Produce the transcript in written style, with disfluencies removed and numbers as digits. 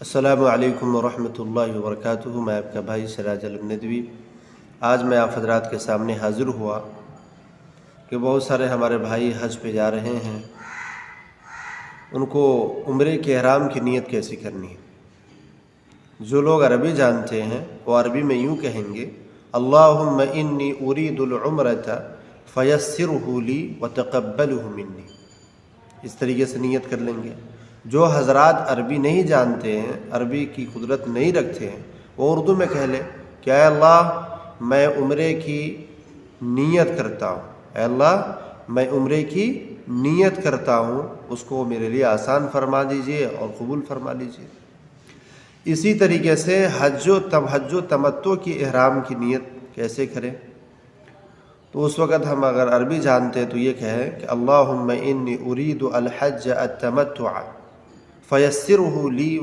السلام علیکم ورحمۃ اللہ وبرکاتہ۔ میں آپ کا بھائی سراج علم ندوی آج میں آپ حضرات کے سامنے حاضر ہوا کہ بہت سارے ہمارے بھائی حج پہ جا رہے ہیں، ان کو عمرے کے احرام کی نیت کیسی کرنی ہے۔ جو لوگ عربی جانتے ہیں وہ عربی میں یوں کہیں گے، اللہم انی ارید العمرۃ فیسرہ لی وتقبلہ منی، اس طریقے سے نیت کر لیں گے۔ جو حضرات عربی نہیں جانتے ہیں، عربی کی قدرت نہیں رکھتے ہیں، وہ اردو میں کہہ لیں کہ اے اللہ میں عمرے کی نیت کرتا ہوں، اے اللہ میں عمرے کی نیت کرتا ہوں، اس کو میرے لیے آسان فرما دیجئے اور قبول فرما لیجئے۔ اسی طریقے سے حج و تمتع کی احرام کی نیت کیسے کریں؟ تو اس وقت ہم اگر عربی جانتے ہیں تو یہ کہیں کہ اللہم انی ارید الحج التمتع فیسرہ لی